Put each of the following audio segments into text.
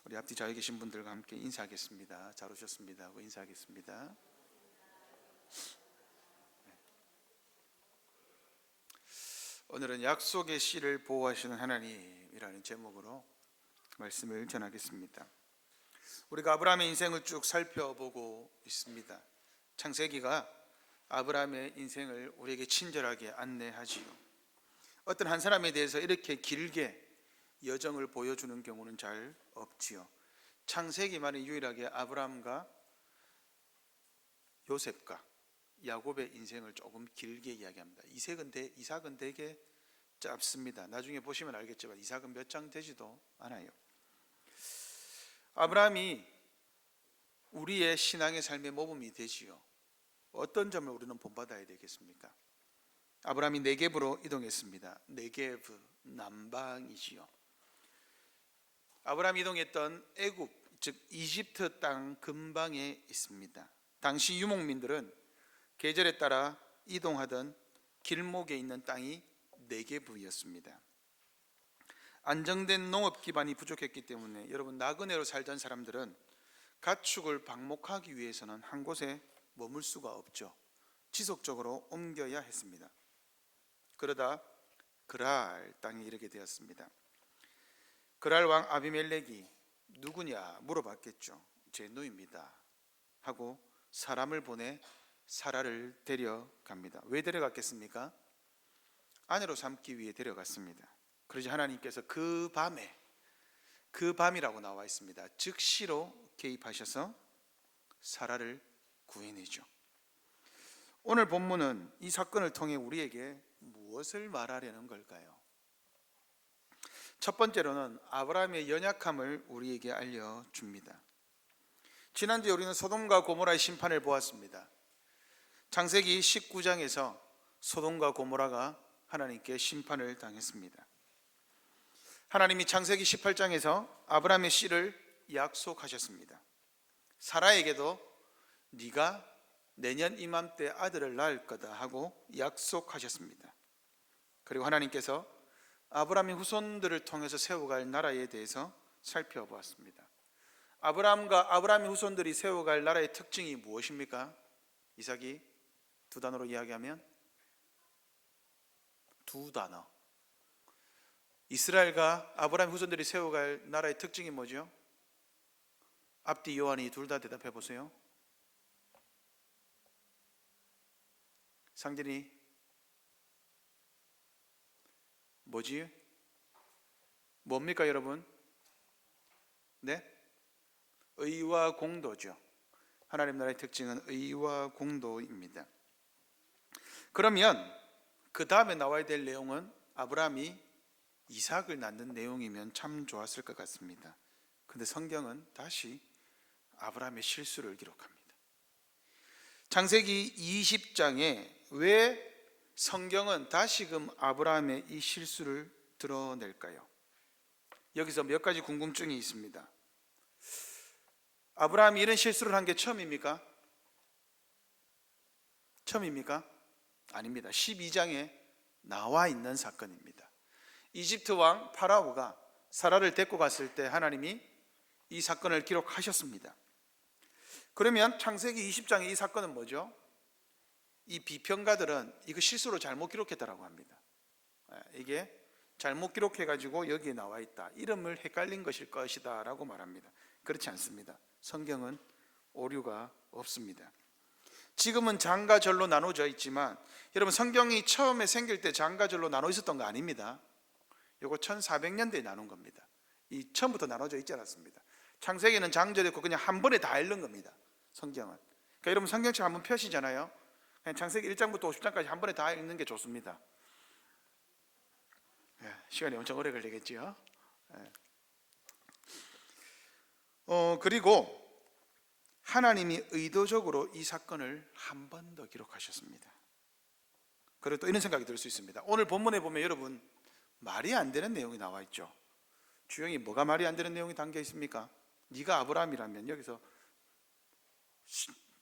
우리 앞뒤 좌우에 계신 분들과 함께 인사하겠습니다. 잘 오셨습니다 하고 인사하겠습니다. 오늘은 약속의 씨를 보호하시는 하나님이라는 제목으로 말씀을 전하겠습니다. 우리가 아브라함의 인생을 쭉 살펴보고 있습니다. 창세기가 아브라함의 인생을 우리에게 친절하게 안내하지요. 어떤 한 사람에 대해서 이렇게 길게 여정을 보여주는 경우는 잘 없지요. 창세기만이 유일하게 아브라함과 요셉과 야곱의 인생을 조금 길게 이야기합니다. 이삭은 되게 짧습니다. 나중에 보시면 알겠지만 이삭은 몇 장 되지도 않아요. 아브라함이 우리의 신앙의 삶의 모범이 되지요. 어떤 점을 우리는 본받아야 되겠습니까? 아브라함이 네겝으로 이동했습니다. 네겝, 남방이지요. 아브라함이 이동했던 애굽, 즉 이집트 땅 근방에 있습니다. 당시 유목민들은 계절에 따라 이동하던 길목에 있는 땅이 네겝이었습니다. 안정된 농업 기반이 부족했기 때문에 여러분, 나그네로 살던 사람들은 가축을 방목하기 위해서는 한 곳에 머물 수가 없죠. 지속적으로 옮겨야 했습니다. 그러다 그랄 땅에 이르게 되었습니다. 그랄 왕 아비멜렉이 누구냐 물어봤겠죠. 제 누이입니다 하고 사람을 보내 사라를 데려갑니다. 왜 데려갔겠습니까? 아내로 삼기 위해 데려갔습니다. 그러자 하나님께서 그 밤이라고 나와 있습니다. 즉시로 개입하셔서 사라를 구해내죠. 오늘 본문은 이 사건을 통해 우리에게 무엇을 말하려는 걸까요? 첫 번째로는 아브라함의 연약함을 우리에게 알려줍니다. 지난주에 우리는 소돔과 고모라의 심판을 보았습니다. 창세기 19장에서 소돔과 고모라가 하나님께 심판을 당했습니다. 하나님이 창세기 18장에서 아브라함의 씨를 약속하셨습니다. 사라에게도 네가 내년 이맘때 아들을 낳을 거다 하고 약속하셨습니다. 그리고 하나님께서 아브라함의 후손들을 통해서 세워갈 나라에 대해서 살펴보았습니다. 아브라함과 아브라함의 후손들이 세워갈 나라의 특징이 무엇입니까? 이삭이 두 단어로 이야기하면 두 단어. 이스라엘과 아브라함 후손들이 세워갈 나라의 특징이 뭐죠? 앞뒤 요한이 둘 다 대답해 보세요. 상진이 뭐지? 뭡니까 여러분? 네? 의와 공도죠. 하나님 나라의 특징은 의와 공도입니다. 그러면 그 다음에 나와야 될 내용은 아브라함이 이삭을 낳는 내용이면 참 좋았을 것 같습니다. 그런데 성경은 다시 아브라함의 실수를 기록합니다. 창세기 20장에 왜 성경은 다시금 아브라함의 이 실수를 드러낼까요? 여기서 몇 가지 궁금증이 있습니다. 아브라함이 이런 실수를 한 게 처음입니까? 처음입니까? 아닙니다. 12장에 나와 있는 사건입니다. 이집트 왕 파라오가 사라를 데리고 갔을 때 하나님이 이 사건을 기록하셨습니다. 그러면 창세기 20장의 이 사건은 뭐죠? 이 비평가들은 이거 실수로 잘못 기록했다라고 합니다. 이게 잘못 기록해가지고 여기에 나와 있다, 이름을 헷갈린 것일 것이다 라고 말합니다. 그렇지 않습니다. 성경은 오류가 없습니다. 지금은 장과 절로 나눠져 있지만 여러분, 성경이 처음에 생길 때 장과 절로 나눠 있었던 거 아닙니다. 이거 1400년대에 나눈 겁니다. 이 처음부터 나눠져 있지 않았습니다. 창세기는 장절이 있고 그냥 한 번에 다 읽는 겁니다. 성경은. 그러니까 여러분, 성경책 한번 펴시잖아요. 그냥 창세기 1장부터 50장까지 한 번에 다 읽는 게 좋습니다. 시간이 엄청 오래 걸리겠죠. 그리고 하나님이 의도적으로 이 사건을 한 번 더 기록하셨습니다. 그리고 또 이런 생각이 들 수 있습니다. 오늘 본문에 보면 여러분, 말이 안 되는 내용이 나와 있죠. 주영이 뭐가 말이 안 되는 내용이 담겨 있습니까? 네가 아브라함이라면, 여기서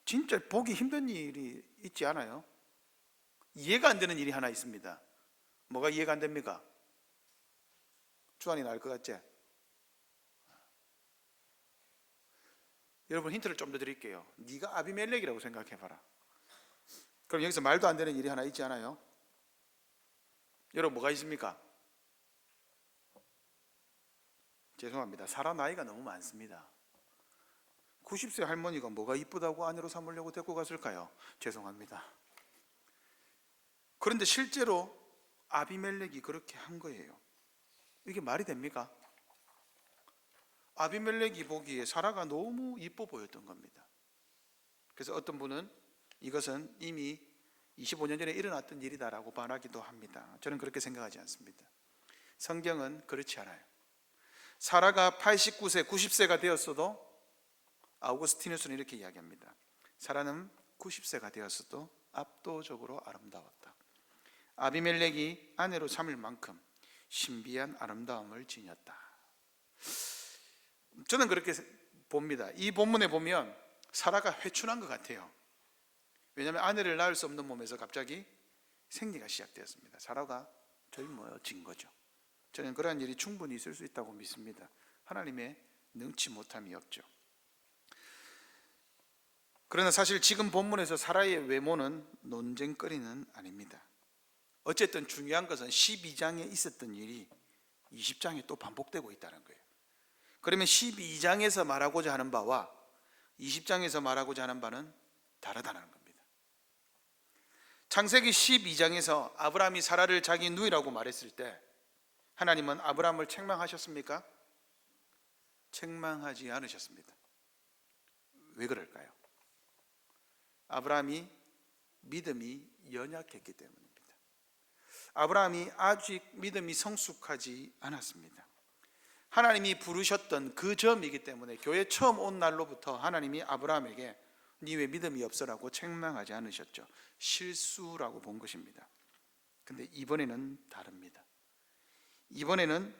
진짜 보기 힘든 일이 있지 않아요? 이해가 안 되는 일이 하나 있습니다. 뭐가 이해가 안 됩니까? 주한이는 알 것 같지? 여러분 힌트를 좀 더 드릴게요. 네가 아비멜렉이라고 생각해봐라. 그럼 여기서 말도 안 되는 일이 하나 있지 않아요? 여러분 뭐가 있습니까? 죄송합니다. 사라 나이가 너무 많습니다. 90세 할머니가 뭐가 이쁘다고 아내로 삼으려고 데리고 갔을까요? 죄송합니다. 그런데 실제로 아비멜렉이 그렇게 한 거예요. 이게 말이 됩니까? 아비멜렉이 보기에 사라가 너무 이뻐 보였던 겁니다. 그래서 어떤 분은 이것은 이미 25년 전에 일어났던 일이다라고 말하기도 합니다. 저는 그렇게 생각하지 않습니다. 성경은 그렇지 않아요. 사라가 89세, 90세가 되었어도 아우구스티누스는 이렇게 이야기합니다. 사라는 90세가 되었어도 압도적으로 아름다웠다. 아비멜렉이 아내로 삼을 만큼 신비한 아름다움을 지녔다. 저는 그렇게 봅니다. 이 본문에 보면 사라가 회춘한 것 같아요. 왜냐하면 아내를 낳을 수 없는 몸에서 갑자기 생리가 시작되었습니다. 사라가 젊어진 거죠. 저는 그러한 일이 충분히 있을 수 있다고 믿습니다. 하나님의 능치 못함이 없죠. 그러나 사실 지금 본문에서 사라의 외모는 논쟁거리는 아닙니다. 어쨌든 중요한 것은 12장에 있었던 일이 20장에 또 반복되고 있다는 거예요. 그러면 12장에서 말하고자 하는 바와 20장에서 말하고자 하는 바는 다르다는 겁니다. 창세기 12장에서 아브라함이 사라를 자기 누이라고 말했을 때 하나님은 아브라함을 책망하셨습니까? 책망하지 않으셨습니다. 왜 그럴까요? 아브라함이 믿음이 연약했기 때문입니다. 아브라함이 아직 믿음이 성숙하지 않았습니다. 하나님이 부르셨던 그 점이기 때문에 교회 처음 온 날로부터 하나님이 아브라함에게 네 왜 믿음이 없어라고 책망하지 않으셨죠. 실수라고 본 것입니다. 근데 이번에는 다릅니다. 이번에는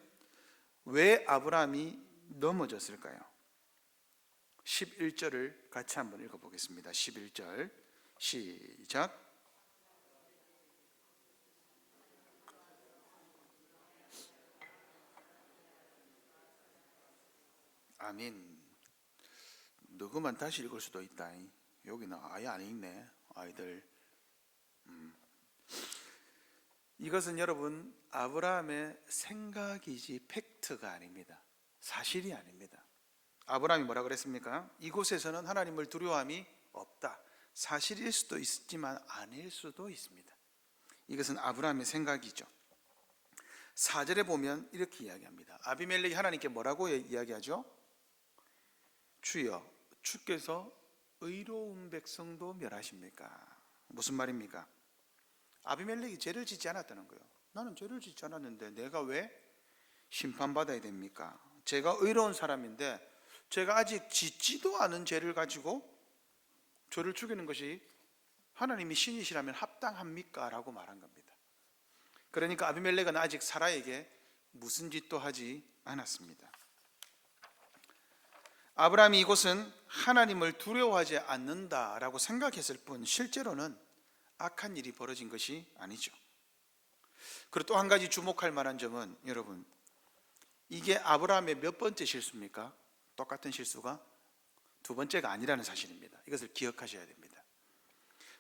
왜 아브라함이 넘어졌을까요? 11절을 같이 한번 읽어보겠습니다. 11절 시작. 아멘. 너그만 다시 읽을 수도 있다. 여기는 아예 안 읽네 아이들. 이것은 여러분 아브라함의 생각이지 팩트가 아닙니다. 사실이 아닙니다. 아브라함이 뭐라 그랬습니까? 이곳에서는 하나님을 두려워함이 없다. 사실일 수도 있지만 아닐 수도 있습니다. 이것은 아브라함의 생각이죠. 4절에 보면 이렇게 이야기합니다. 아비멜렉이 하나님께 뭐라고 이야기하죠? 주여, 주께서 의로운 백성도 멸하십니까? 무슨 말입니까? 아비멜렉이 죄를 짓지 않았다는 거예요. 나는 죄를 짓지 않았는데 내가 왜 심판받아야 됩니까? 제가 의로운 사람인데 제가 아직 짓지도 않은 죄를 가지고 저를 죽이는 것이 하나님이 신이시라면 합당합니까? 라고 말한 겁니다. 그러니까 아비멜렉은 아직 사라에게 무슨 짓도 하지 않았습니다. 아브라함이 이곳은 하나님을 두려워하지 않는다라고 생각했을 뿐 실제로는 악한 일이 벌어진 것이 아니죠. 그리고 또 한 가지 주목할 만한 점은 여러분, 이게 아브라함의 몇 번째 실수입니까? 똑같은 실수가 두 번째가 아니라는 사실입니다. 이것을 기억하셔야 됩니다.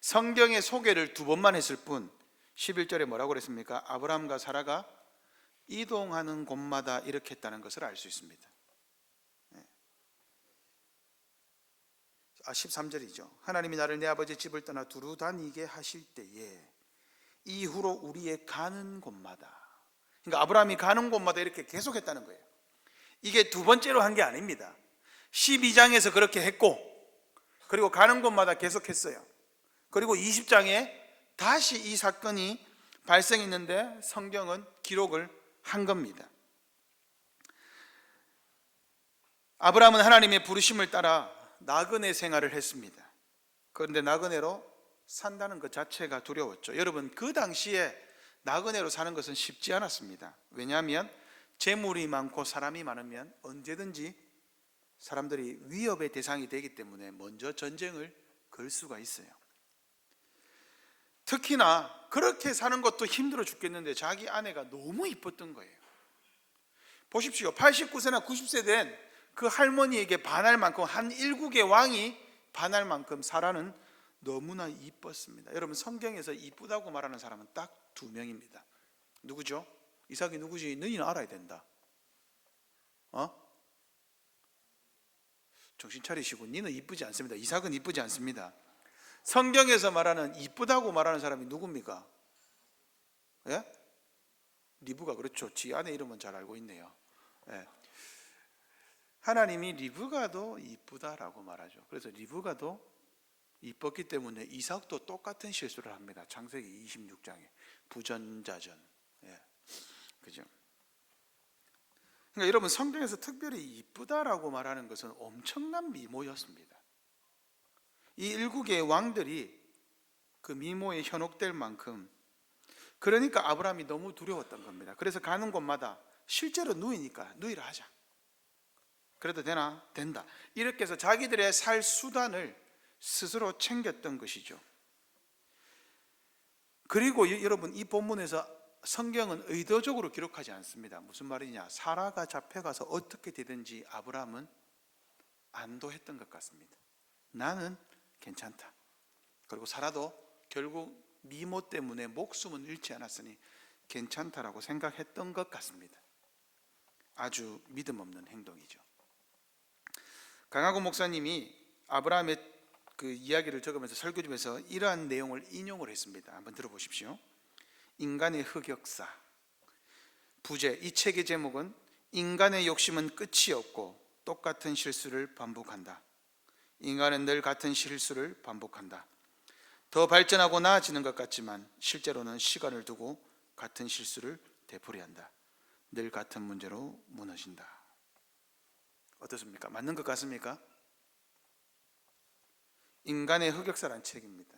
성경의 소개를 두 번만 했을 뿐 11절에 뭐라고 그랬습니까? 아브라함과 사라가 이동하는 곳마다 이렇게 했다는 것을 알 수 있습니다. 13절이죠. 하나님이 나를 내 아버지 집을 떠나 두루 다니게 하실 때에 이후로 우리의 가는 곳마다, 그러니까 아브라함이 가는 곳마다 이렇게 계속했다는 거예요. 이게 두 번째로 한 게 아닙니다. 12장에서 그렇게 했고 그리고 가는 곳마다 계속했어요. 그리고 20장에 다시 이 사건이 발생했는데 성경은 기록을 한 겁니다. 아브라함은 하나님의 부르심을 따라 나그네 생활을 했습니다. 그런데 나그네로 산다는 것 자체가 두려웠죠. 여러분, 그 당시에 나그네로 사는 것은 쉽지 않았습니다. 왜냐하면 재물이 많고 사람이 많으면 언제든지 사람들이 위협의 대상이 되기 때문에 먼저 전쟁을 걸 수가 있어요. 특히나 그렇게 사는 것도 힘들어 죽겠는데 자기 아내가 너무 이뻤던 거예요. 보십시오. 89세나 90세 된 그 할머니에게 반할 만큼, 한 일국의 왕이 반할 만큼 사라는 너무나 이뻤습니다. 여러분, 성경에서 이쁘다고 말하는 사람은 딱 두 명입니다. 누구죠? 이삭이 누구지? 너희는 알아야 된다. 정신 차리시고, 니는 이쁘지 않습니다. 이삭은 이쁘지 않습니다. 성경에서 말하는 이쁘다고 말하는 사람이 누굽니까? 예? 리브가. 그렇죠. 지 아내 이름은 잘 알고 있네요. 예. 하나님이 리브가도 이쁘다라고 말하죠. 그래서 리브가도 이뻤기 때문에 이삭도 똑같은 실수를 합니다. 창세기 26장에 부전자전. 예. 그죠? 그러니까 여러분, 성경에서 특별히 이쁘다라고 말하는 것은 엄청난 미모였습니다. 이 일국의 왕들이 그 미모에 현혹될 만큼, 그러니까 아브라함이 너무 두려웠던 겁니다. 그래서 가는 곳마다 실제로 누이니까 누이라 하자. 그래도 되나? 된다. 이렇게 해서 자기들의 살 수단을 스스로 챙겼던 것이죠. 그리고 여러분, 이 본문에서 성경은 의도적으로 기록하지 않습니다. 무슨 말이냐? 사라가 잡혀가서 어떻게 되든지 아브라함은 안도했던 것 같습니다. 나는 괜찮다. 그리고 사라도 결국 미모 때문에 목숨은 잃지 않았으니 괜찮다라고 생각했던 것 같습니다. 아주 믿음 없는 행동이죠. 강하고 목사님이 아브라함의 그 이야기를 적으면서 설교집에서 이러한 내용을 인용을 했습니다. 한번 들어보십시오. 인간의 흑역사. 부제, 이 책의 제목은 인간의 욕심은 끝이 없고 똑같은 실수를 반복한다. 인간은 늘 같은 실수를 반복한다. 더 발전하고 나아지는 것 같지만 실제로는 시간을 두고 같은 실수를 되풀이한다. 늘 같은 문제로 무너진다. 어떻습니까? 맞는 것 같습니까? 인간의 흑역사란 책입니다.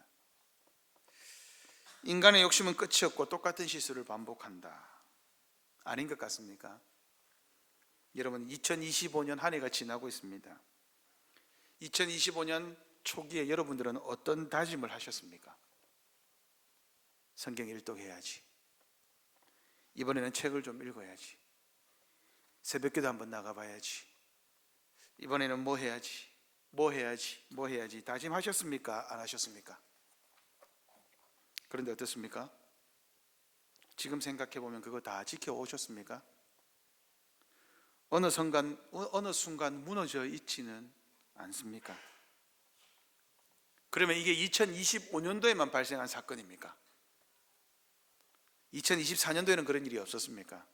인간의 욕심은 끝이 없고 똑같은 실수를 반복한다. 아닌 것 같습니까? 여러분, 2025년 한 해가 지나고 있습니다. 2025년 초기에 여러분들은 어떤 다짐을 하셨습니까? 성경 일독해야지. 이번에는 책을 좀 읽어야지. 새벽기도 한번 나가봐야지. 이번에는 뭐 해야지. 다짐하셨습니까? 안 하셨습니까? 그런데 어떻습니까? 지금 생각해보면 그거 다 지켜오셨습니까? 어느 순간 무너져 있지는 않습니까? 그러면 이게 2025년도에만 발생한 사건입니까? 2024년도에는 그런 일이 없었습니까?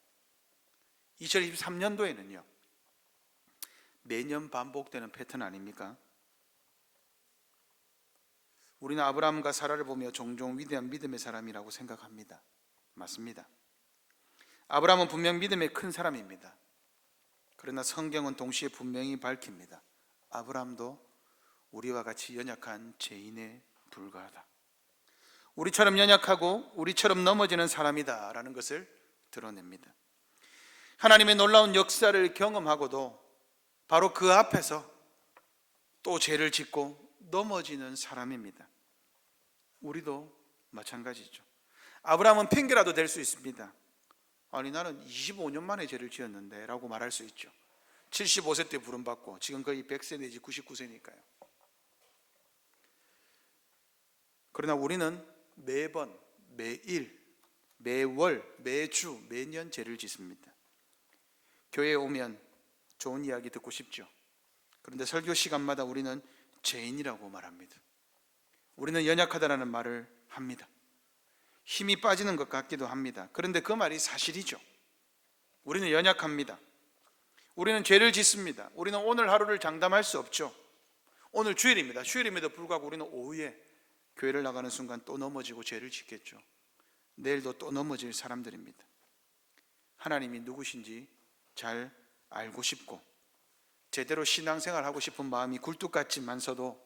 2023년도에는요? 매년 반복되는 패턴 아닙니까? 우리는 아브라함과 사라를 보며 종종 위대한 믿음의 사람이라고 생각합니다. 맞습니다. 아브라함은 분명 믿음의 큰 사람입니다. 그러나 성경은 동시에 분명히 밝힙니다. 아브라함도 우리와 같이 연약한 죄인에 불과하다. 우리처럼 연약하고 우리처럼 넘어지는 사람이다 라는 것을 드러냅니다. 하나님의 놀라운 역사를 경험하고도 바로 그 앞에서 또 죄를 짓고 넘어지는 사람입니다. 우리도 마찬가지죠. 아브라함은 핑계라도 될 수 있습니다. 아니, 나는 25년 만에 죄를 지었는데 라고 말할 수 있죠. 75세 때 부름받고 지금 거의 100세 내지 99세니까요. 그러나 우리는 매번, 매일, 매월, 매주, 매년 죄를 짓습니다. 교회에 오면 좋은 이야기 듣고 싶죠. 그런데 설교 시간마다 우리는 죄인이라고 말합니다. 우리는 연약하다라는 말을 합니다. 힘이 빠지는 것 같기도 합니다. 그런데 그 말이 사실이죠. 우리는 연약합니다. 우리는 죄를 짓습니다. 우리는 오늘 하루를 장담할 수 없죠. 오늘 주일입니다. 주일임에도 불구하고 우리는 오후에 교회를 나가는 순간 또 넘어지고 죄를 짓겠죠. 내일도 또 넘어질 사람들입니다. 하나님이 누구신지 잘 알고 싶고 제대로 신앙생활 하고 싶은 마음이 굴뚝 같지만서도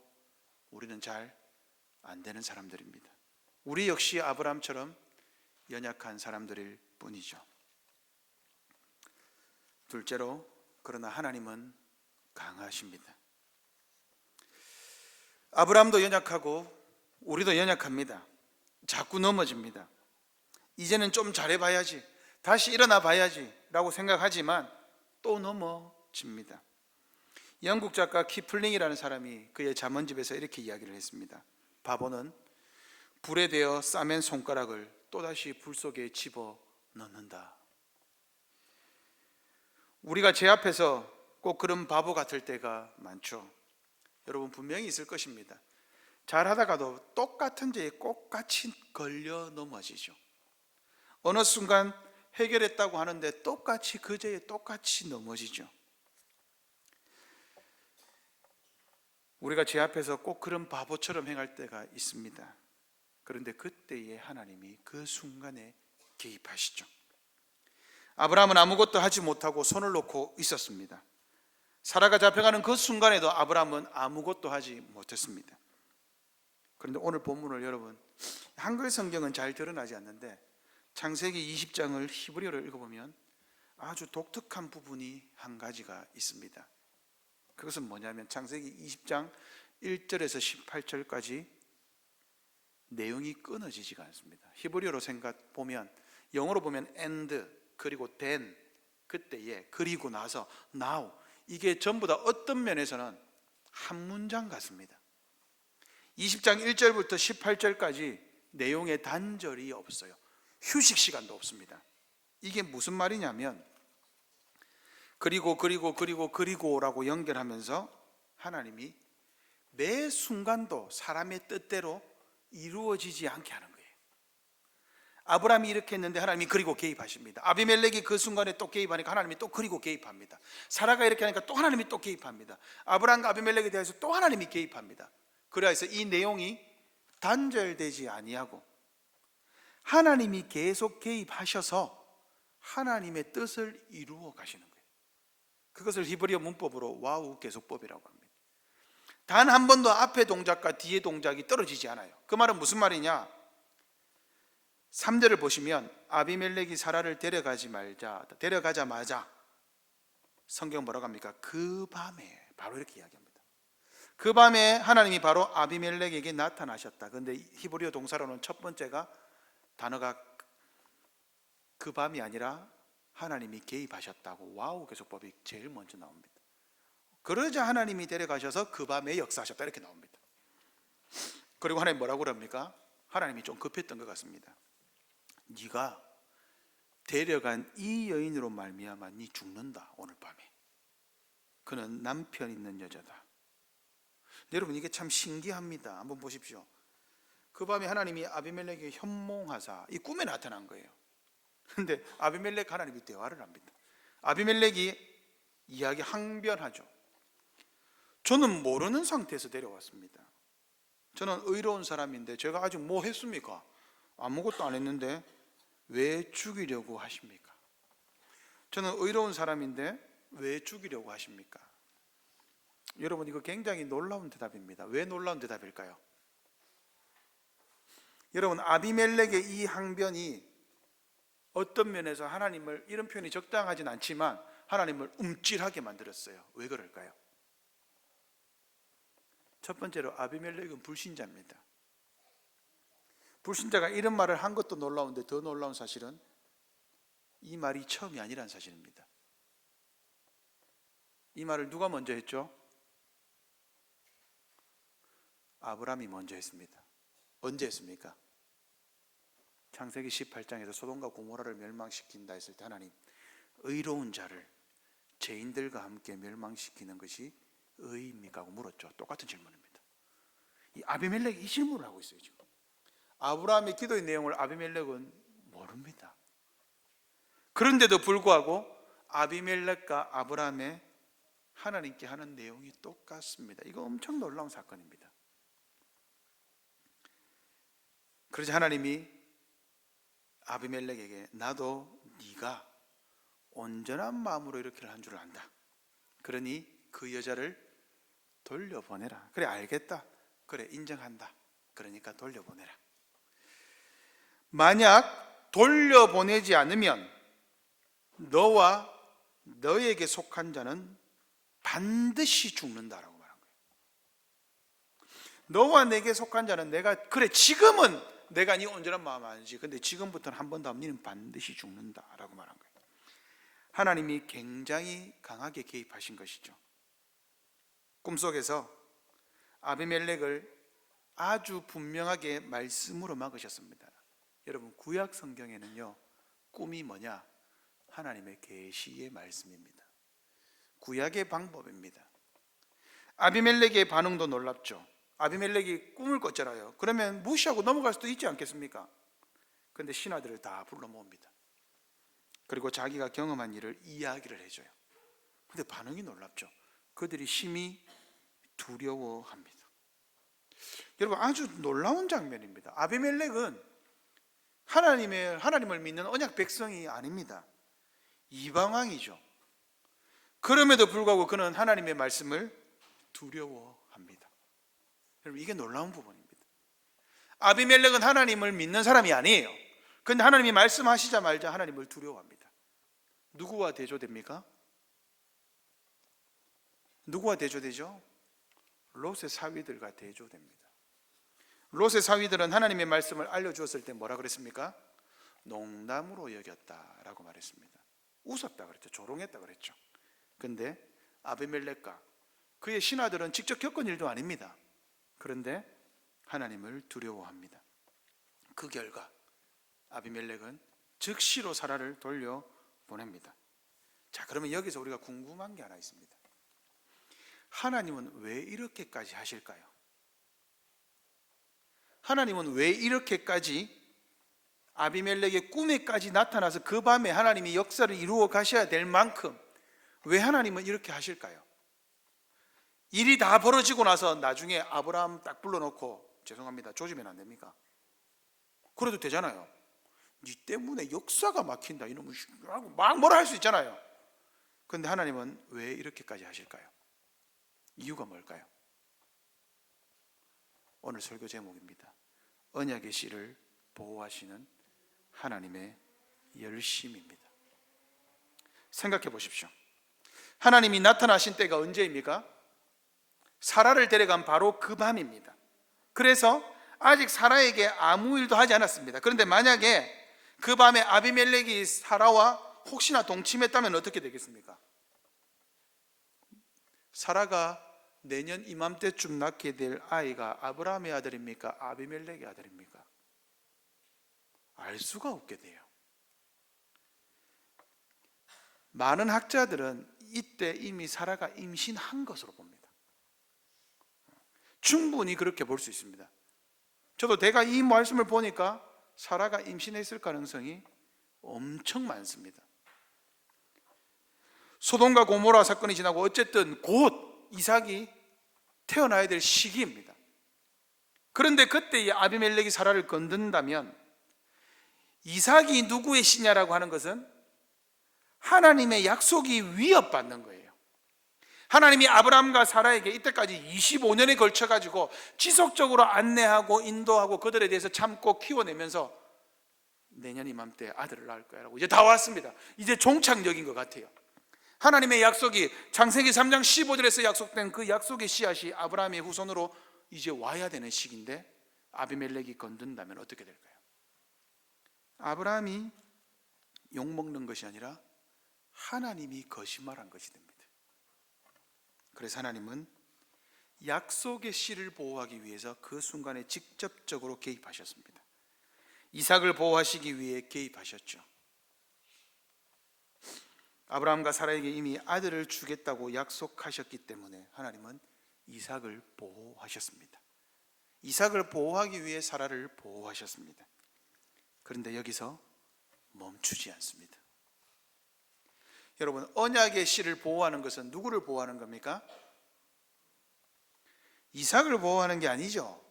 우리는 잘 안 되는 사람들입니다. 우리 역시 아브라함처럼 연약한 사람들일 뿐이죠. 둘째로, 그러나 하나님은 강하십니다. 아브라함도 연약하고 우리도 연약합니다. 자꾸 넘어집니다. 이제는 좀 잘해봐야지, 다시 일어나 봐야지 라고 생각하지만 또 넘어집니다. 영국 작가 키플링이라는 사람이 그의 잠언집에서 이렇게 이야기를 했습니다. 바보는 불에 대어 싸맨 손가락을 또다시 불 속에 집어 넣는다. 우리가 제 앞에서 꼭 그런 바보 같을 때가 많죠. 여러분 분명히 있을 것입니다. 잘하다가도 똑같은 죄에 똑같이 걸려 넘어지죠. 어느 순간 해결했다고 하는데 똑같이 그 죄에 똑같이 넘어지죠. 우리가 제 앞에서 꼭 그런 바보처럼 행할 때가 있습니다. 그런데 그때에 하나님이 그 순간에 개입하시죠. 아브라함은 아무것도 하지 못하고 손을 놓고 있었습니다. 사라가 잡혀가는 그 순간에도 아브라함은 아무것도 하지 못했습니다. 그런데 오늘 본문을 여러분, 한글 성경은 잘 드러나지 않는데 창세기 20장을 히브리어로 읽어보면 아주 독특한 부분이 한 가지가 있습니다. 그것은 뭐냐면 창세기 20장 1절에서 18절까지 내용이 끊어지지가 않습니다. 히브리어로 보면, 영어로 보면 and, 그리고 then, 그때에, 그리고 나서, now, 이게 전부 다 어떤 면에서는 한 문장 같습니다. 20장 1절부터 18절까지 내용에 단절이 없어요. 휴식 시간도 없습니다. 이게 무슨 말이냐면 그리고라고 연결하면서 하나님이 매 순간도 사람의 뜻대로 이루어지지 않게 하는 거예요. 아브라함이 이렇게 했는데 하나님이 그리고 개입하십니다. 아비멜렉이 그 순간에 또 개입하니까 하나님이 또 그리고 개입합니다. 사라가 이렇게 하니까 또 하나님이 또 개입합니다. 아브라함과 아비멜렉에 대해서 또 하나님이 개입합니다. 그래서 이 내용이 단절되지 아니하고 하나님이 계속 개입하셔서 하나님의 뜻을 이루어 가시는 거예요. 그것을 히브리어 문법으로 와우 계속법이라고 합니다. 단 한 번도 앞에 동작과 뒤에 동작이 떨어지지 않아요. 그 말은 무슨 말이냐? 3절을 보시면 아비멜렉이 사라를 데려가자마자 성경 뭐라고 합니까? 그 밤에, 바로 이렇게 이야기합니다. 그 밤에 하나님이 바로 아비멜렉에게 나타나셨다. 그런데 히브리어 동사로는 첫 번째가 단어가 그 밤이 아니라 하나님이 개입하셨다고 와우 계속법이 제일 먼저 나옵니다. 그러자 하나님이 데려가셔서 그 밤에 역사하셨다 이렇게 나옵니다. 그리고 하나님 뭐라고 그럽니까? 하나님이 좀 급했던 것 같습니다. 네가 데려간 이 여인으로 말미암아 네 죽는다. 오늘 밤에. 그는 남편 있는 여자다. 여러분 이게 참 신기합니다. 한번 보십시오. 그 밤에 하나님이 아비멜렉에게 현몽하사 이 꿈에 나타난 거예요. 그런데 아비멜렉 하나님이 대화를 합니다. 아비멜렉이 이야기 항변하죠. 저는 모르는 상태에서 데려왔습니다. 저는 의로운 사람인데 제가 아직 뭐 했습니까? 아무것도 안 했는데 왜 죽이려고 하십니까? 저는 의로운 사람인데 왜 죽이려고 하십니까? 여러분 이거 굉장히 놀라운 대답입니다. 왜 놀라운 대답일까요? 여러분 아비멜렉의 이 항변이 어떤 면에서 하나님을, 이런 표현이 적당하진 않지만 하나님을 움찔하게 만들었어요. 왜 그럴까요? 첫 번째로 아비멜렉은 불신자입니다. 불신자가 이런 말을 한 것도 놀라운데 더 놀라운 사실은 이 말이 처음이 아니라는 사실입니다. 이 말을 누가 먼저 했죠? 아브라함이 먼저 했습니다. 언제 했습니까? 창세기 18장에서 소돔과 고모라를 멸망시킨다 했을 때 하나님 의로운 자를 죄인들과 함께 멸망시키는 것이 의입니까? 하고 물었죠. 똑같은 질문입니다. 이 아비멜렉이 이 질문을 하고 있어요. 지금 아브라함의 기도의 내용을 아비멜렉은 모릅니다. 그런데도 불구하고 아비멜렉과 아브라함의 하나님께 하는 내용이 똑같습니다. 이거 엄청 놀라운 사건입니다. 그러자 하나님이 아비멜렉에게 나도 네가 온전한 마음으로 이렇게 한 줄 안다. 그러니 그 여자를 돌려보내라. 그래 알겠다. 그래 인정한다. 그러니까 돌려보내라. 만약 돌려보내지 않으면 너와 너에게 속한 자는 반드시 죽는다라고 말한 거예요. 너와 내게 속한 자는 내가 그래 지금은 내가 네 온전한 마음 아니지. 근데 지금부터는 한 번 더 하면 너는 반드시 죽는다라고 말한 거예요. 하나님이 굉장히 강하게 개입하신 것이죠. 꿈속에서 아비멜렉을 아주 분명하게 말씀으로 막으셨습니다. 여러분, 구약 성경에는요, 꿈이 뭐냐? 하나님의 계시의 말씀입니다. 구약의 방법입니다. 아비멜렉의 반응도 놀랍죠. 아비멜렉이 꿈을 꿨잖아요. 그러면 무시하고 넘어갈 수도 있지 않겠습니까? 그런데 신하들을 다 불러 모읍니다. 그리고 자기가 경험한 일을 이야기를 해줘요. 근데 반응이 놀랍죠. 그들이 심히 두려워합니다. 여러분, 아주 놀라운 장면입니다. 아비멜렉은 하나님을 믿는 언약 백성이 아닙니다. 이방왕이죠. 그럼에도 불구하고 그는 하나님의 말씀을 두려워합니다. 여러분, 이게 놀라운 부분입니다. 아비멜렉은 하나님을 믿는 사람이 아니에요. 그런데 하나님이 말씀하시자마자 하나님을 두려워합니다. 누구와 대조됩니까? 누구와 대조되죠? 롯의 사위들과 대조됩니다. 롯의 사위들은 하나님의 말씀을 알려주었을 때 뭐라 그랬습니까? 농담으로 여겼다라고 말했습니다. 웃었다 그랬죠. 조롱했다 그랬죠. 그런데 아비멜렉과 그의 신하들은 직접 겪은 일도 아닙니다. 그런데 하나님을 두려워합니다. 그 결과 아비멜렉은 즉시로 사라를 돌려보냅니다. 자, 그러면 여기서 우리가 궁금한 게 하나 있습니다. 하나님은 왜 이렇게까지 하실까요? 하나님은 왜 이렇게까지 아비멜렉의 꿈에까지 나타나서 그 밤에 하나님이 역사를 이루어 가셔야 될 만큼 왜 하나님은 이렇게 하실까요? 일이 다 벌어지고 나서 나중에 아브라함 딱 불러놓고 죄송합니다, 조지면 안 됩니까? 그래도 되잖아요. 니 때문에 역사가 막힌다 이놈의 하고 막 뭐라 할 수 있잖아요. 그런데 하나님은 왜 이렇게까지 하실까요? 이유가 뭘까요? 오늘 설교 제목입니다. 언약의 씨를 보호하시는 하나님의 열심입니다. 생각해 보십시오. 하나님이 나타나신 때가 언제입니까? 사라를 데려간 바로 그 밤입니다. 그래서 아직 사라에게 아무 일도 하지 않았습니다. 그런데 만약에 그 밤에 아비멜렉이 사라와 혹시나 동침했다면 어떻게 되겠습니까? 사라가 내년 이맘때쯤 낳게 될 아이가 아브라함의 아들입니까? 아비멜렉의 아들입니까? 알 수가 없게 돼요. 많은 학자들은 이때 이미 사라가 임신한 것으로 봅니다. 충분히 그렇게 볼 수 있습니다. 저도 제가 이 말씀을 보니까 사라가 임신했을 가능성이 엄청 많습니다. 소돔과 고모라 사건이 지나고 어쨌든 곧 이삭이 태어나야 될 시기입니다. 그런데 그때 이 아비멜렉이 사라를 건든다면 이삭이 누구의 씨냐라고 하는 것은 하나님의 약속이 위협받는 거예요. 하나님이 아브라함과 사라에게 이때까지 25년에 걸쳐 가지고 지속적으로 안내하고 인도하고 그들에 대해서 참고 키워내면서 내년 이맘때 아들을 낳을 거야라고 이제 다 왔습니다. 이제 종착역인 것 같아요. 하나님의 약속이 창세기 3장 15절에서 약속된 그 약속의 씨앗이 아브라함의 후손으로 이제 와야 되는 시기인데 아비멜렉이 건든다면 어떻게 될까요? 아브라함이 욕먹는 것이 아니라 하나님이 거짓말한 것이 됩니다. 그래서 하나님은 약속의 씨를 보호하기 위해서 그 순간에 직접적으로 개입하셨습니다. 이삭을 보호하시기 위해 개입하셨죠. 아브라함과 사라에게 이미 아들을 주겠다고 약속하셨기 때문에 하나님은 이삭을 보호하셨습니다. 이삭을 보호하기 위해 사라를 보호하셨습니다. 그런데 여기서 멈추지 않습니다. 여러분, 언약의 씨를 보호하는 것은 누구를 보호하는 겁니까? 이삭을 보호하는 게 아니죠.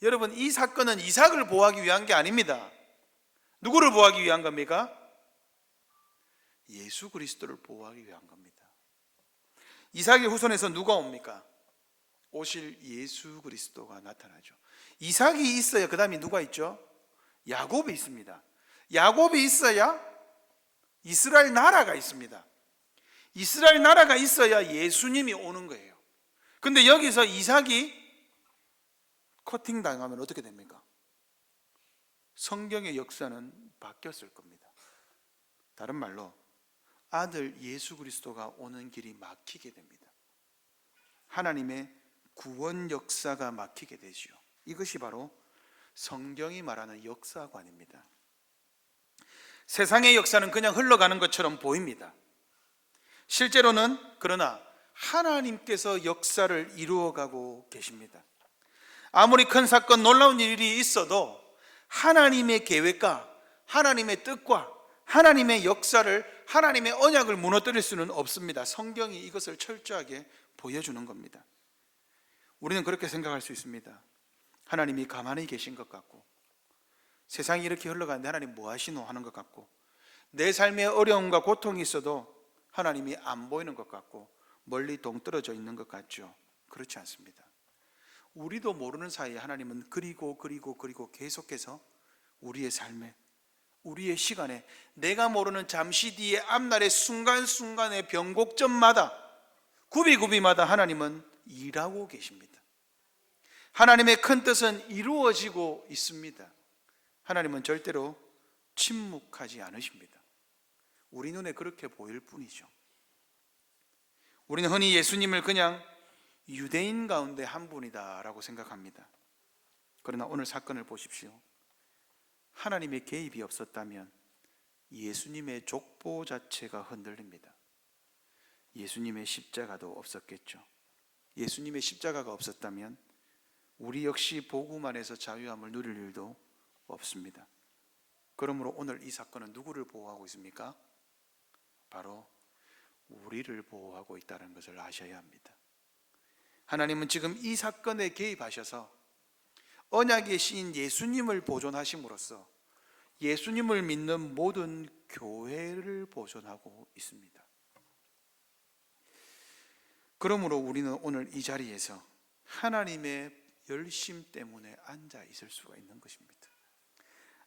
여러분, 이 사건은 이삭을 보호하기 위한 게 아닙니다. 누구를 보호하기 위한 겁니까? 예수 그리스도를 보호하기 위한 겁니다. 이삭의 후손에서 누가 옵니까? 오실 예수 그리스도가 나타나죠. 이삭이 있어야 그 다음에 누가 있죠? 야곱이 있습니다. 야곱이 있어야 이스라엘 나라가 있습니다. 이스라엘 나라가 있어야 예수님이 오는 거예요. 근데 여기서 이삭이 커팅 당하면 어떻게 됩니까? 성경의 역사는 바뀌었을 겁니다. 다른 말로 아들 예수 그리스도가 오는 길이 막히게 됩니다. 하나님의 구원 역사가 막히게 되지요. 이것이 바로 성경이 말하는 역사관입니다. 세상의 역사는 그냥 흘러가는 것처럼 보입니다. 실제로는 그러나 하나님께서 역사를 이루어가고 계십니다. 아무리 큰 사건, 놀라운 일이 있어도 하나님의 계획과 하나님의 뜻과 하나님의 역사를, 하나님의 언약을 무너뜨릴 수는 없습니다. 성경이 이것을 철저하게 보여주는 겁니다. 우리는 그렇게 생각할 수 있습니다. 하나님이 가만히 계신 것 같고, 세상이 이렇게 흘러가는데 하나님 뭐 하시노 하는 것 같고, 내 삶에 어려움과 고통이 있어도 하나님이 안 보이는 것 같고, 멀리 동떨어져 있는 것 같죠. 그렇지 않습니다. 우리도 모르는 사이에 하나님은 그리고 계속해서 우리의 삶에, 우리의 시간에, 내가 모르는 잠시 뒤의 앞날의 순간순간의 변곡점마다, 구비마다 하나님은 일하고 계십니다. 하나님의 큰 뜻은 이루어지고 있습니다. 하나님은 절대로 침묵하지 않으십니다. 우리 눈에 그렇게 보일 뿐이죠. 우리는 흔히 예수님을 그냥 유대인 가운데 한 분이다라고 생각합니다. 그러나 오늘 사건을 보십시오. 하나님의 개입이 없었다면 예수님의 족보 자체가 흔들립니다. 예수님의 십자가도 없었겠죠. 예수님의 십자가가 없었다면 우리 역시 복음 안에서 자유함을 누릴 일도 없습니다. 그러므로 오늘 이 사건은 누구를 보호하고 있습니까? 바로 우리를 보호하고 있다는 것을 아셔야 합니다. 하나님은 지금 이 사건에 개입하셔서 언약의 시인 예수님을 보존하심으로써 예수님을 믿는 모든 교회를 보존하고 있습니다. 그러므로 우리는 오늘 이 자리에서 하나님의 열심 때문에 앉아 있을 수가 있는 것입니다.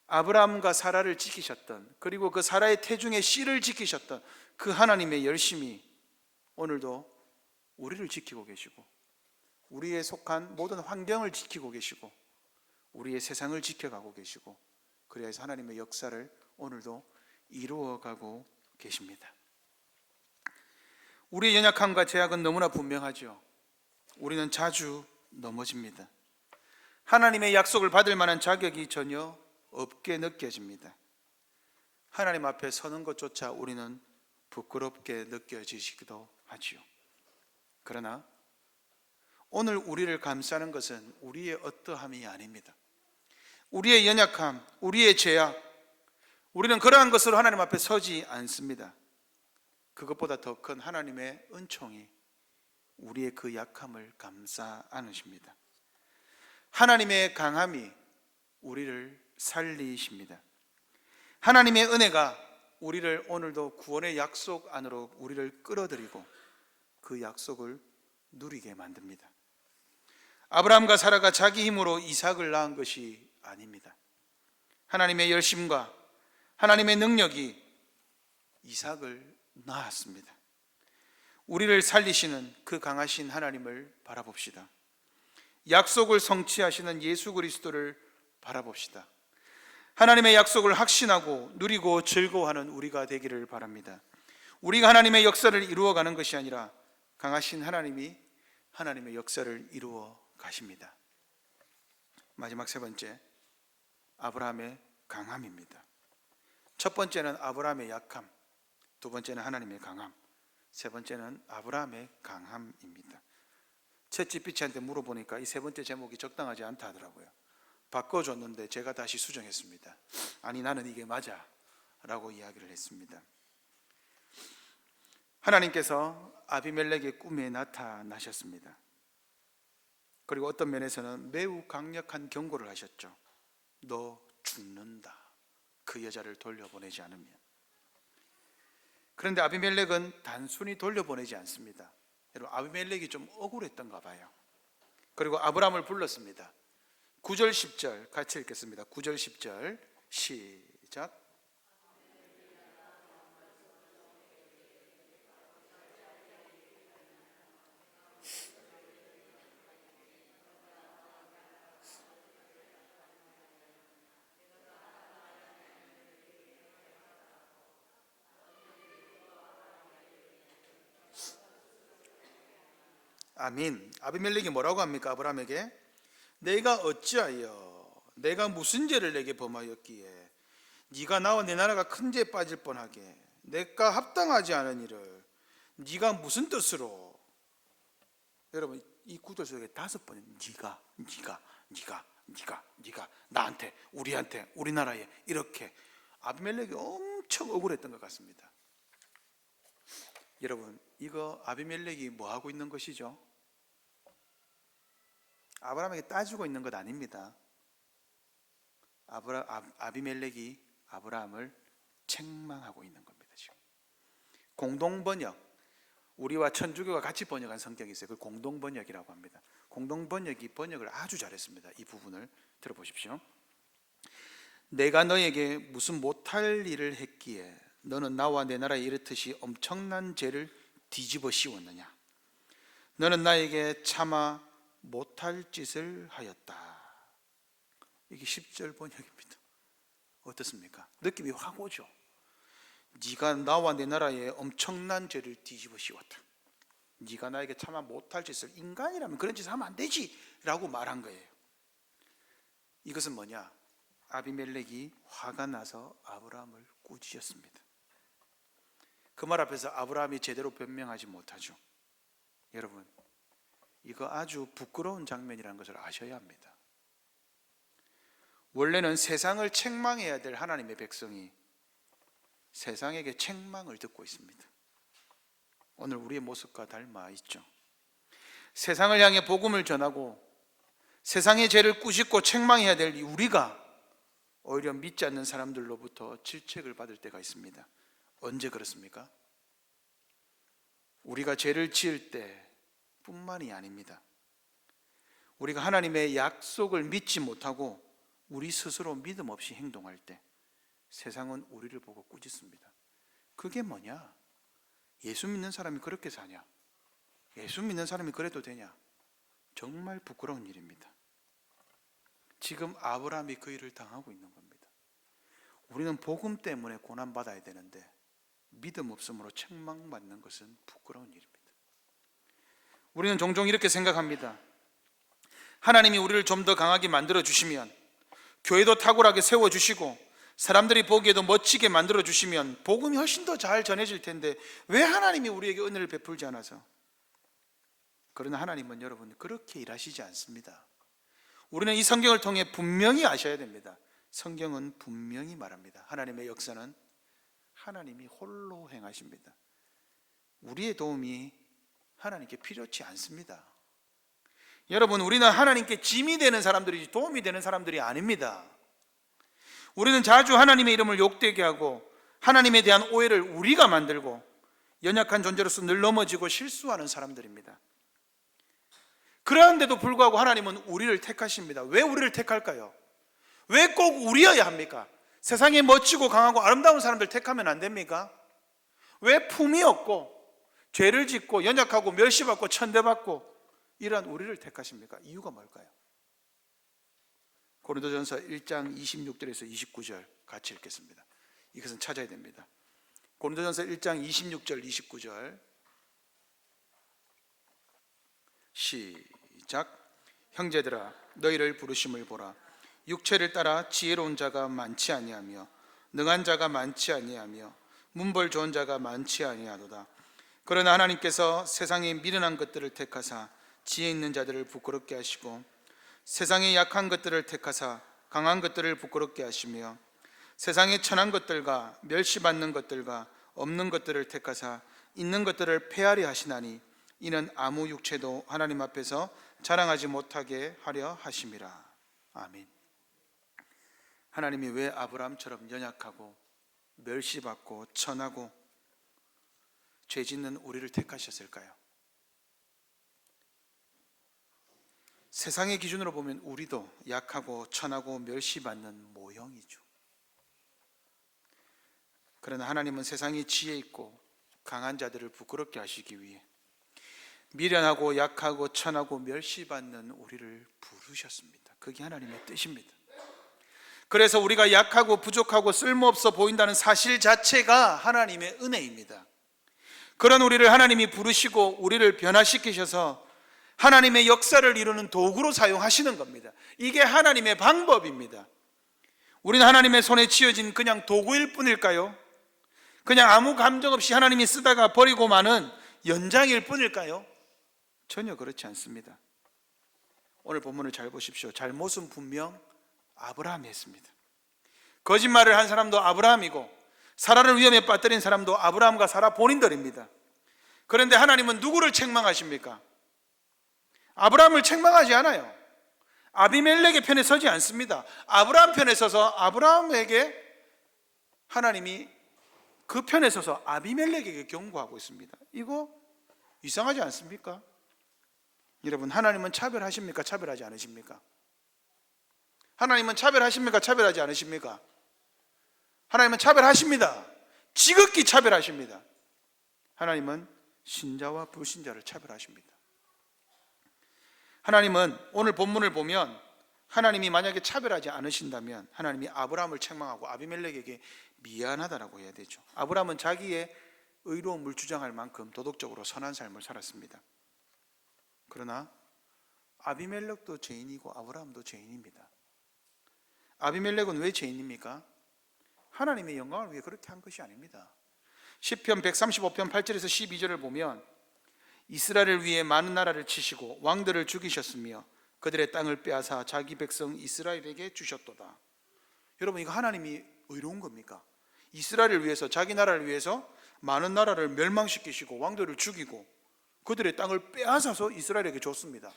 아브라함과 사라를 지키셨던, 그리고 그 사라의 태중의 씨를 지키셨던 그 하나님의 열심이 오늘도 우리를 지키고 계시고, 우리의 속한 모든 환경을 지키고 계시고, 우리의 세상을 지켜가고 계시고, 그래서 하나님의 역사를 오늘도 이루어가고 계십니다. 우리의 연약함과 제약은 너무나 분명하죠. 우리는 자주 넘어집니다. 하나님의 약속을 받을 만한 자격이 전혀 없게 느껴집니다. 하나님 앞에 서는 것조차 우리는 부끄럽게 느껴지시기도 하지요. 그러나 오늘 우리를 감싸는 것은 우리의 어떠함이 아닙니다. 우리의 연약함, 우리의 죄악, 우리는 그러한 것으로 하나님 앞에 서지 않습니다. 그것보다 더 큰 하나님의 은총이 우리의 그 약함을 감싸 안으십니다. 하나님의 강함이 우리를 살리십니다. 하나님의 은혜가 우리를 오늘도 구원의 약속 안으로 우리를 끌어들이고 그 약속을 누리게 만듭니다. 아브라함과 사라가 자기 힘으로 이삭을 낳은 것이 아닙니다. 하나님의 열심과 하나님의 능력이 이삭을 낳았습니다. 우리를 살리시는 그 강하신 하나님을 바라봅시다. 약속을 성취하시는 예수 그리스도를 바라봅시다. 하나님의 약속을 확신하고 누리고 즐거워하는 우리가 되기를 바랍니다. 우리가 하나님의 역사를 이루어가는 것이 아니라 강하신 하나님이 하나님의 역사를 이루어 가십니다. 마지막 세 번째, 아브라함의 강함입니다. 첫 번째는 아브라함의 약함, 두 번째는 하나님의 강함, 세 번째는 아브라함의 강함입니다. 챗GPT한테 물어보니까 이 세 번째 제목이 적당하지 않다 하더라고요. 바꿔줬는데 제가 다시 수정했습니다. 아니, 나는 이게 맞아 라고 이야기를 했습니다. 하나님께서 아비멜렉의 꿈에 나타나셨습니다. 그리고 어떤 면에서는 매우 강력한 경고를 하셨죠. 너 죽는다, 그 여자를 돌려보내지 않으면. 그런데 아비멜렉은 단순히 돌려보내지 않습니다. 여러분, 아비멜렉이 좀 억울했던가 봐요. 그리고 아브라함을 불렀습니다. 9절 10절 같이 읽겠습니다. 9절 10절 시작. 아민. 아비멜렉이 뭐라고 합니까? 아브라함에게 내가 어찌하여 내가 무슨 죄를 내게 범하였기에 네가 나와 내 나라가 큰 죄에 빠질 뻔하게 내가 합당하지 않은 일을 네가 무슨 뜻으로. 여러분 이 구절 속에 5번은 네가 나한테 우리한테 우리나라에 이렇게 아비멜렉이 엄청 억울했던 것 같습니다. 여러분 이거 아비멜렉이 뭐 하고 있는 것이죠? 아브라함에게 따지고 있는 것 아닙니다. 아비멜렉이 아브라함을 책망하고 있는 겁니다. 지금 공동번역, 우리와 천주교가 같이 번역한 성경이 있어요. 그걸 공동번역이라고 합니다. 공동번역이 번역을 아주 잘했습니다. 이 부분을 들어보십시오. 내가 너에게 무슨 못할 일을 했기에 너는 나와 내 나라에 이렇듯이 엄청난 죄를 뒤집어 씌웠느냐. 너는 나에게 차마 못할 짓을 하였다. 이게 10절 번역입니다. 어떻습니까? 느낌이 확 오죠. 네가 나와 내 나라에 엄청난 죄를 뒤집어 씌웠다. 네가 나에게 차마 못할 짓을, 인간이라면 그런 짓을 하면 안 되지 라고 말한 거예요. 이것은 뭐냐? 아비멜렉이 화가 나서 아브라함을 꾸짖었습니다. 그 말 앞에서 아브라함이 제대로 변명하지 못하죠. 여러분 이거 아주 부끄러운 장면이라는 것을 아셔야 합니다. 원래는 세상을 책망해야 될 하나님의 백성이 세상에게 책망을 듣고 있습니다. 오늘 우리의 모습과 닮아 있죠. 세상을 향해 복음을 전하고 세상의 죄를 꾸짖고 책망해야 될 우리가 오히려 믿지 않는 사람들로부터 질책을 받을 때가 있습니다. 언제 그렇습니까? 우리가 죄를 지을 때뿐만이 아닙니다. 우리가 하나님의 약속을 믿지 못하고 우리 스스로 믿음 없이 행동할 때 세상은 우리를 보고 꾸짖습니다. 그게 뭐냐? 예수 믿는 사람이 그렇게 사냐? 예수 믿는 사람이 그래도 되냐? 정말 부끄러운 일입니다. 지금 아브라함이 그 일을 당하고 있는 겁니다. 우리는 복음 때문에 고난받아야 되는데 믿음 없음으로 책망받는 것은 부끄러운 일입니다. 우리는 종종 이렇게 생각합니다. 하나님이 우리를 좀 더 강하게 만들어 주시면, 교회도 탁월하게 세워주시고 사람들이 보기에도 멋지게 만들어 주시면 복음이 훨씬 더 잘 전해질 텐데 왜 하나님이 우리에게 은혜를 베풀지 않아서? 그러나 하나님은 여러분 그렇게 일하시지 않습니다. 우리는 이 성경을 통해 분명히 아셔야 됩니다. 성경은 분명히 말합니다. 하나님의 역사는 하나님이 홀로 행하십니다. 우리의 도움이 하나님께 필요치 않습니다. 여러분 우리는 하나님께 짐이 되는 사람들이지 도움이 되는 사람들이 아닙니다. 우리는 자주 하나님의 이름을 욕되게 하고 하나님에 대한 오해를 우리가 만들고 연약한 존재로서 늘 넘어지고 실수하는 사람들입니다. 그런데도 불구하고 하나님은 우리를 택하십니다. 왜 우리를 택할까요? 왜 꼭 우리여야 합니까? 세상에 멋지고 강하고 아름다운 사람들 택하면 안 됩니까? 왜 품이 없고 죄를 짓고 연약하고 멸시받고 천대받고 이러한 우리를 택하십니까? 이유가 뭘까요? 고린도전서 1장 26절에서 29절 같이 읽겠습니다. 이것은 찾아야 됩니다. 고린도전서 1장 26절 29절 시작. 형제들아 너희를 부르심을 보라. 육체를 따라 지혜로운 자가 많지 아니하며 능한 자가 많지 아니하며 문벌 좋은 자가 많지 아니하도다. 그러나 하나님께서 세상의 미련한 것들을 택하사 지혜 있는 자들을 부끄럽게 하시고 세상의 약한 것들을 택하사 강한 것들을 부끄럽게 하시며 세상의 천한 것들과 멸시받는 것들과 없는 것들을 택하사 있는 것들을 폐하려 하시나니 이는 아무 육체도 하나님 앞에서 자랑하지 못하게 하려 하심이라. 아멘. 하나님이 왜 아브라함처럼 연약하고 멸시받고 천하고 죄 짓는 우리를 택하셨을까요? 세상의 기준으로 보면 우리도 약하고 천하고 멸시받는 모형이죠. 그러나 하나님은 세상이 지혜 있고 강한 자들을 부끄럽게 하시기 위해 미련하고 약하고 천하고 멸시받는 우리를 부르셨습니다. 그게 하나님의 뜻입니다. 그래서 우리가 약하고 부족하고 쓸모없어 보인다는 사실 자체가 하나님의 은혜입니다. 그런 우리를 하나님이 부르시고 우리를 변화시키셔서 하나님의 역사를 이루는 도구로 사용하시는 겁니다. 이게 하나님의 방법입니다. 우리는 하나님의 손에 쥐어진 그냥 도구일 뿐일까요? 그냥 아무 감정 없이 하나님이 쓰다가 버리고 마는 연장일 뿐일까요? 전혀 그렇지 않습니다. 오늘 본문을 잘 보십시오. 잘못은 분명 아브라함이 했습니다. 거짓말을 한 사람도 아브라함이고 사라를 위험에 빠뜨린 사람도 아브라함과 사라 본인들입니다. 그런데 하나님은 누구를 책망하십니까? 아브라함을 책망하지 않아요. 아비멜렉의 편에 서지 않습니다. 아브라함 편에 서서 아브라함에게 하나님이 그 편에 서서 아비멜렉에게 경고하고 있습니다. 이거 이상하지 않습니까? 여러분, 하나님은 차별하십니까? 차별하지 않으십니까? 하나님은 차별하십니까? 차별하지 않으십니까? 하나님은 차별하십니다. 지극히 차별하십니다. 하나님은 신자와 불신자를 차별하십니다. 하나님은 오늘 본문을 보면 하나님이 만약에 차별하지 않으신다면 하나님이 아브라함을 책망하고 아비멜렉에게 미안하다라고 해야 되죠. 아브라함은 자기의 의로움을 주장할 만큼 도덕적으로 선한 삶을 살았습니다. 그러나 아비멜렉도 죄인이고 아브라함도 죄인입니다. 아비멜렉은 왜 죄인입니까? 하나님의 영광을 위해 그렇게 한 것이 아닙니다. 시편 135편 8절에서 12절을 보면 이스라엘을 위해 많은 나라를 치시고 왕들을 죽이셨으며 그들의 땅을 빼앗아 자기 백성 이스라엘에게 주셨도다. 여러분, 이거 하나님이 의로운 겁니까? 이스라엘을 위해서, 자기 나라를 위해서 많은 나라를 멸망시키시고 왕들을 죽이고 그들의 땅을 빼앗아서 이스라엘에게 줬습니다.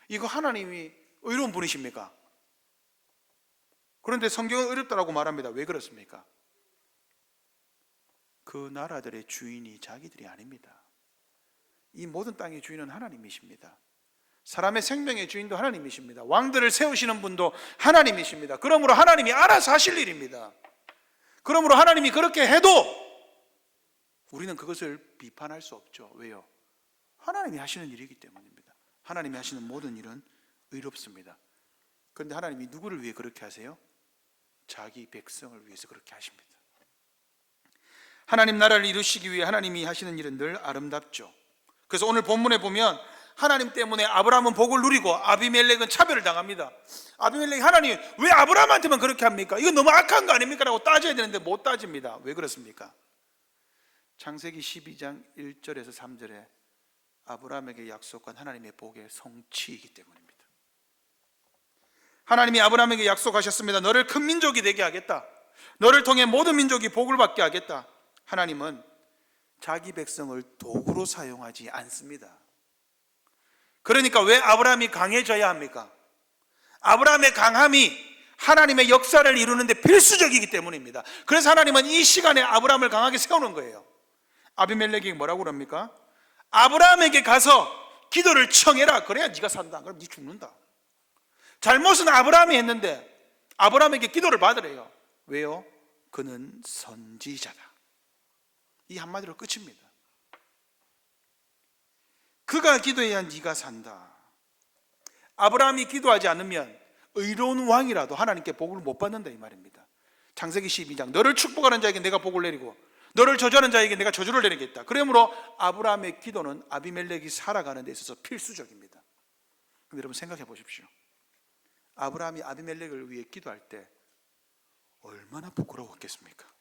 이거 하나님이 의로운 분이십니까? 그런데 성경은 어렵다라고 말합니다. 왜 그렇습니까? 그 나라들의 주인이 자기들이 아닙니다. 이 모든 땅의 주인은 하나님이십니다. 사람의 생명의 주인도 하나님이십니다. 왕들을 세우시는 분도 하나님이십니다. 그러므로 하나님이 알아서 하실 일입니다. 그러므로 하나님이 그렇게 해도 우리는 그것을 비판할 수 없죠. 왜요? 하나님이 하시는 일이기 때문입니다. 하나님이 하시는 모든 일은 의롭습니다. 그런데 하나님이 누구를 위해 그렇게 하세요? 자기 백성을 위해서 그렇게 하십니다. 하나님 나라를 이루시기 위해 하나님이 하시는 일은 늘 아름답죠. 그래서 오늘 본문에 보면 하나님 때문에 아브라함은 복을 누리고 아비멜렉은 차별을 당합니다. 아비멜렉이 하나님 왜 아브라함한테만 그렇게 합니까? 이거 너무 악한 거 아닙니까? 라고 따져야 되는데 못 따집니다. 왜 그렇습니까? 창세기 12장 1절에서 3절에 아브라함에게 약속한 하나님의 복의 성취이기 때문입니다. 하나님이 아브라함에게 약속하셨습니다. 너를 큰 민족이 되게 하겠다. 너를 통해 모든 민족이 복을 받게 하겠다. 하나님은 자기 백성을 도구로 사용하지 않습니다. 그러니까 왜 아브라함이 강해져야 합니까? 아브라함의 강함이 하나님의 역사를 이루는데 필수적이기 때문입니다. 그래서 하나님은 이 시간에 아브라함을 강하게 세우는 거예요. 아비멜렉이 뭐라고 그럽니까? 아브라함에게 가서 기도를 청해라. 그래야 네가 산다. 그럼 네 죽는다. 잘못은 아브라함이 했는데 아브라함에게 기도를 받으래요. 왜요? 그는 선지자다. 이 한마디로 끝입니다. 그가 기도해야 네가 산다. 아브라함이 기도하지 않으면 의로운 왕이라도 하나님께 복을 못 받는다 이 말입니다. 창세기 12장 너를 축복하는 자에게 내가 복을 내리고 너를 저주하는 자에게 내가 저주를 내리겠다. 그러므로 아브라함의 기도는 아비멜렉이 살아가는 데 있어서 필수적입니다. 그럼 여러분 생각해 보십시오. 아브라함이 아비멜렉을 위해 기도할 때 얼마나 부끄러웠겠습니까?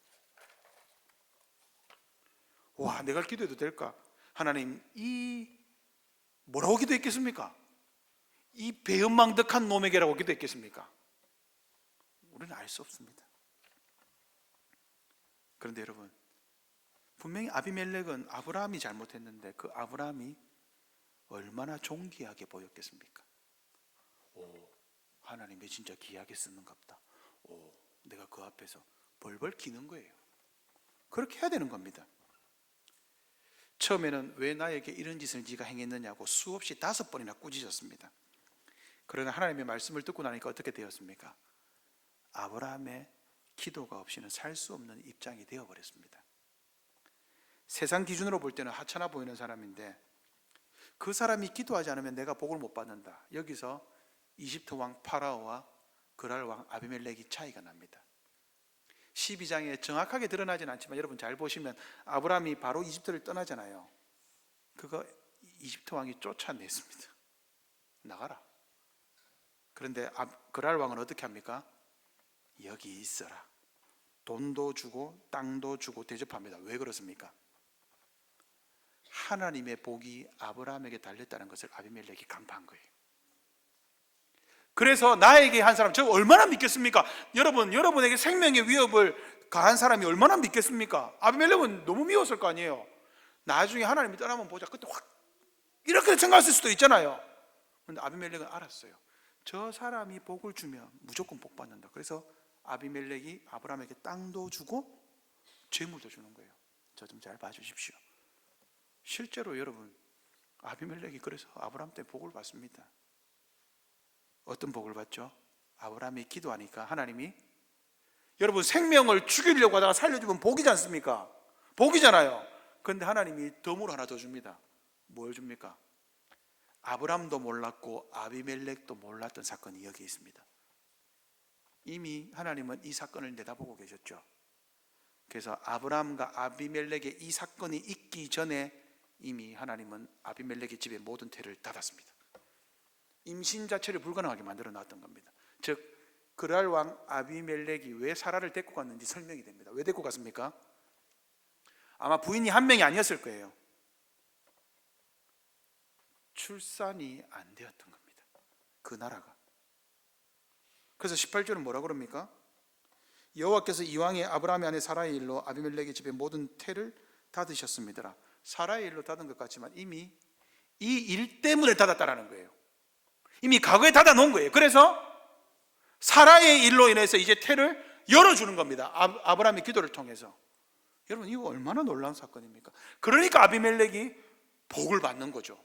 와, 내가 기도해도 될까? 하나님, 이 뭐라고 기도했겠습니까? 이 배은망덕한 놈에게라고 기도했겠습니까? 우리는 알 수 없습니다. 그런데 여러분, 분명히 아비멜렉은 아브라함이 잘못했는데 그 아브라함이 얼마나 존귀하게 보였겠습니까? 오, 하나님이 진짜 귀하게 쓰는갑다. 오, 내가 그 앞에서 벌벌 기는 거예요. 그렇게 해야 되는 겁니다. 처음에는 왜 나에게 이런 짓을 네가 행했느냐고 수없이 5번이나 꾸짖었습니다. 그러나 하나님의 말씀을 듣고 나니까 어떻게 되었습니까? 아브라함의 기도가 없이는 살 수 없는 입장이 되어버렸습니다. 세상 기준으로 볼 때는 하찮아 보이는 사람인데 그 사람이 기도하지 않으면 내가 복을 못 받는다. 여기서 이집트 왕 파라오와 그랄 왕 아비멜렉이 차이가 납니다. 12장에 정확하게 드러나진 않지만 여러분 잘 보시면 아브라함이 바로 이집트를 떠나잖아요. 그거 이집트 왕이 쫓아냈습니다. 나가라. 그런데 그랄 왕은 어떻게 합니까? 여기 있어라. 돈도 주고 땅도 주고 대접합니다. 왜 그렇습니까? 하나님의 복이 아브라함에게 달렸다는 것을 아비멜렉이 간파한 거예요. 그래서 나에게 한 사람, 저 얼마나 믿겠습니까? 여러분에게 생명의 위협을 가한 사람이 얼마나 믿겠습니까? 아비멜렉은 너무 미웠을 거 아니에요. 나중에 하나님이 떠나면 보자. 그때 확 이렇게 생각했을 수도 있잖아요. 그런데 아비멜렉은 알았어요. 저 사람이 복을 주면 무조건 복 받는다. 그래서 아비멜렉이 아브라함에게 땅도 주고 재물도 주는 거예요. 저 좀 잘 봐주십시오. 실제로 여러분, 아비멜렉이 그래서 아브라함 때 복을 받습니다. 어떤 복을 받죠? 아브라함이 기도하니까 하나님이, 여러분 생명을 죽이려고 하다가 살려주면 복이지 않습니까? 복이잖아요. 그런데 하나님이 덤으로 하나 더 줍니다. 뭘 줍니까? 아브라함도 몰랐고 아비멜렉도 몰랐던 사건이 여기 있습니다. 이미 하나님은 이 사건을 내다보고 계셨죠. 그래서 아브라함과 아비멜렉의 이 사건이 있기 전에 이미 하나님은 아비멜렉의 집에 모든 태를 닫았습니다. 임신 자체를 불가능하게 만들어 놨던 겁니다. 즉 그랄 왕 아비멜렉이 왜 사라를 데리고 갔는지 설명이 됩니다. 왜 데리고 갔습니까? 아마 부인이 한 명이 아니었을 거예요. 출산이 안 되었던 겁니다. 그 나라가. 그래서 18절은 뭐라 그럽니까? 여호와께서 이왕에 아브라함의 아내 사라의 일로 아비멜렉의 집에 모든 태를 닫으셨습니다. 사라의 일로 닫은 것 같지만 이미 이 일 때문에 닫았다라는 거예요. 이미 과거에 닫아 놓은 거예요. 그래서 사라의 일로 인해서 이제 태를 열어주는 겁니다. 아브라함의 기도를 통해서. 여러분 이거 얼마나 놀라운 사건입니까? 그러니까 아비멜렉이 복을 받는 거죠.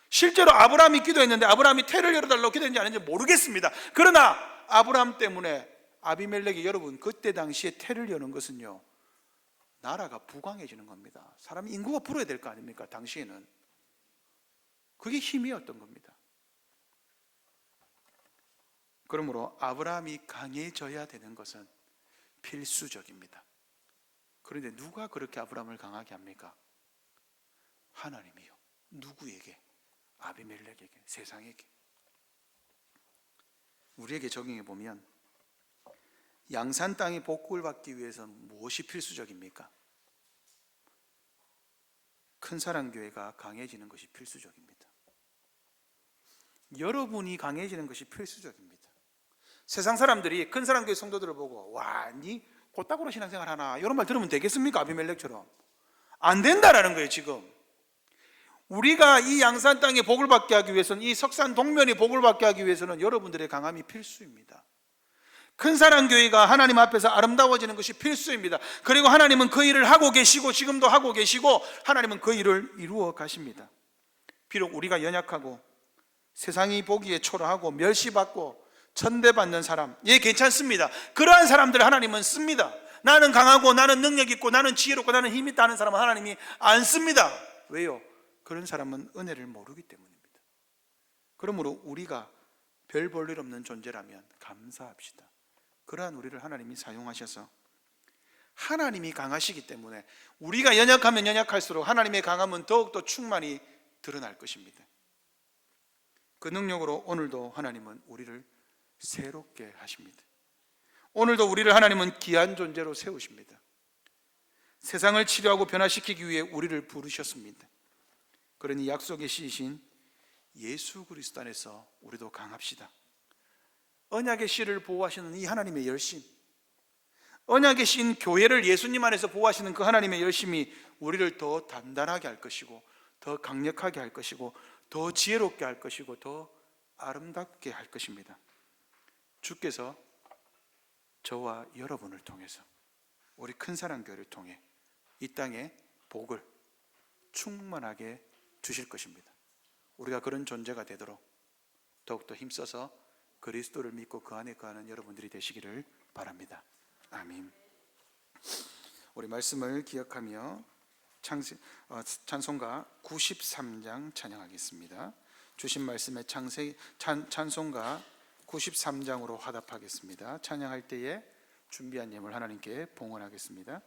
실제로 아브라함이 기도했는데 아브라함이 태를 열어달라고 기도했는지 안 했는지 모르겠습니다. 그러나 아브라함 때문에 아비멜렉이, 여러분 그때 당시에 태를 여는 것은요, 나라가 부강해지는 겁니다. 사람 인구가 불어야 될 거 아닙니까? 당시에는 그게 힘이었던 겁니다. 그러므로 아브라함이 강해져야 되는 것은 필수적입니다. 그런데 누가 그렇게 아브라함을 강하게 합니까? 하나님이요. 누구에게? 아비멜렉에게, 세상에게. 우리에게 적용해 보면 양산 땅의 복을 받기 위해서는 무엇이 필수적입니까? 큰 사랑 교회가 강해지는 것이 필수적입니다. 여러분이 강해지는 것이 필수적입니다. 세상 사람들이 큰 사랑 교회 성도들을 보고 와, 니 곧다구로 신앙생활 하나 이런 말 들으면 되겠습니까? 아비멜렉처럼. 안 된다라는 거예요. 지금 우리가 이 양산 땅의 복을 받게 하기 위해서는, 이 석산 동면의 복을 받게 하기 위해서는 여러분들의 강함이 필수입니다. 큰 사랑 교회가 하나님 앞에서 아름다워지는 것이 필수입니다. 그리고 하나님은 그 일을 하고 계시고 지금도 하고 계시고 하나님은 그 일을 이루어 가십니다. 비록 우리가 연약하고 세상이 보기에 초라하고 멸시받고 천대받는 사람, 예, 괜찮습니다. 그러한 사람들을 하나님은 씁니다. 나는 강하고 나는 능력 있고 나는 지혜롭고 나는 힘 있다 하는 사람은 하나님이 안 씁니다. 왜요? 그런 사람은 은혜를 모르기 때문입니다. 그러므로 우리가 별 볼 일 없는 존재라면 감사합시다. 그러한 우리를 하나님이 사용하셔서, 하나님이 강하시기 때문에 우리가 연약하면 연약할수록 하나님의 강함은 더욱더 충만히 드러날 것입니다. 그 능력으로 오늘도 하나님은 우리를 새롭게 하십니다. 오늘도 우리를 하나님은 귀한 존재로 세우십니다. 세상을 치료하고 변화시키기 위해 우리를 부르셨습니다. 그러니 약속의 씨이신 예수 그리스도 안에서 우리도 강합시다. 언약의 씨를 보호하시는 이 하나님의 열심, 언약의 씨인 교회를 예수님 안에서 보호하시는 그 하나님의 열심이 우리를 더 단단하게 할 것이고 더 강력하게 할 것이고 더 지혜롭게 할 것이고 더 아름답게 할 것입니다. 주께서 저와 여러분을 통해서, 우리 큰사랑교회를 통해 이 땅에 복을 충만하게 주실 것입니다. 우리가 그런 존재가 되도록 더욱더 힘써서 그리스도를 믿고 그 안에 거하는 여러분들이 되시기를 바랍니다. 아멘. 우리 말씀을 기억하며 찬송가 93장 찬양하겠습니다. 주신 말씀의 찬송가 93장으로 화답하겠습니다. 찬양할 때에 준비한 예물 하나님께 봉헌하겠습니다.